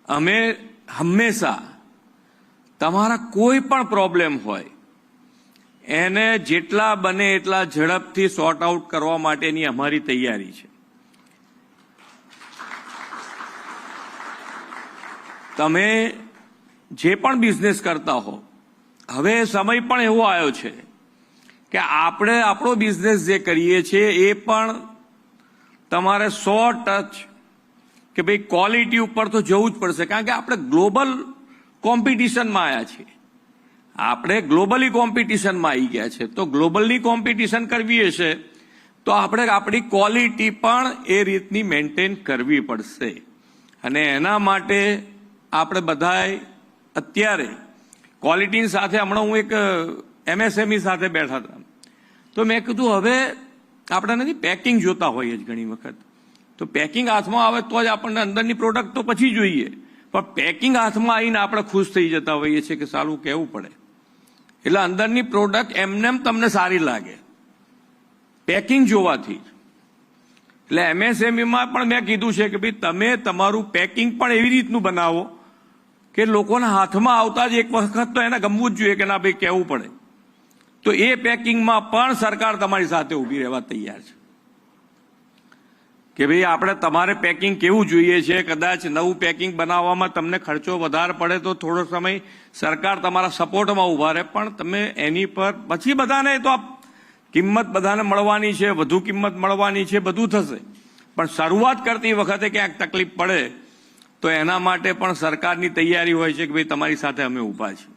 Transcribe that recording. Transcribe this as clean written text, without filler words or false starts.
અમે હંમેશા તમારા કોઈ પણ પ્રોબ્લેમ હોય એને જેટલા બને એટલા ઝડપથી સોર્ટ આઉટ કરવા માટેની અમારી તૈયારી છે. તમે જે પણ બિઝનેસ કરતા હો, હવે સમય પણ એવો આવ્યો છે કે આપણે આપણો બિઝનેસ જે કરીએ છીએ એ પણ તમારે 100% કે ભાઈ ક્વોલિટી ઉપર તો જવું જ પડશે, કારણ કે આપણે ગ્લોબલ કોમ્પિટિશનમાં આવ્યા છીએ. આપણે ગ્લોબલી કોમ્પિટિશનમાં આવી ગયા છે, તો ગ્લોબલની કોમ્પિટિશન કરવી હશે તો આપણે આપણી ક્વોલિટી પણ એ રીતની મેન્ટેન કરવી પડશે. અને એના માટે આપણે બધાએ અત્યારે ક્વોલિટીની સાથે, હમણાં હું એક MSME સાથે બેઠા હતા તો મેં કીધું હવે આપણે નથી પેકિંગ જોતા હોઈએ જ ઘણી વખત, તો પેકિંગ હાથમાં આવે તો જ આપણને અંદરની પ્રોડક્ટ તો પછી જોઈએ, પણ પેકિંગ હાથમાં આવીને આપણે ખુશ થઈ જતા હોઈએ છીએ કે સારું કહેવું પડે. એટલે અંદરની પ્રોડક્ટ એમનેમ તમને સારી લાગે પેકિંગ જોવાથી. એટલે MSMEમાં પણ મેં કીધું છે કે ભાઈ તમે તમારું પેકિંગ પણ એવી રીતનું બનાવો કે લોકોના હાથમાં આવતા જ એક વખત તો એને ગમવું જ જોઈએ કે ના ભાઈ કહેવું પડે. તો એ પેકિંગમાં પણ સરકાર તમારી સાથે ઊભી રહેવા તૈયાર છે કે ભાઈ આપણે તમારે પેકિંગ કેવું જોઈએ છે. કદાચ નવું પેકિંગ બનાવવામાં તમને ખર્ચો વધારે પડે તો થોડો સમય સરકાર તમારા સપોર્ટમાં ઊભા રહે, પણ તમે એની પર પછી બધાને તો કિંમત બધાને મળવાની છે, વધુ કિંમત મળવાની છે, બધું થશે, પણ શરૂઆત કરતી વખતે ક્યાંક તકલીફ પડે તો એના માટે પણ સરકારની તૈયારી હોય છે કે ભાઈ તમારી સાથે અમે ઊભા છીએ.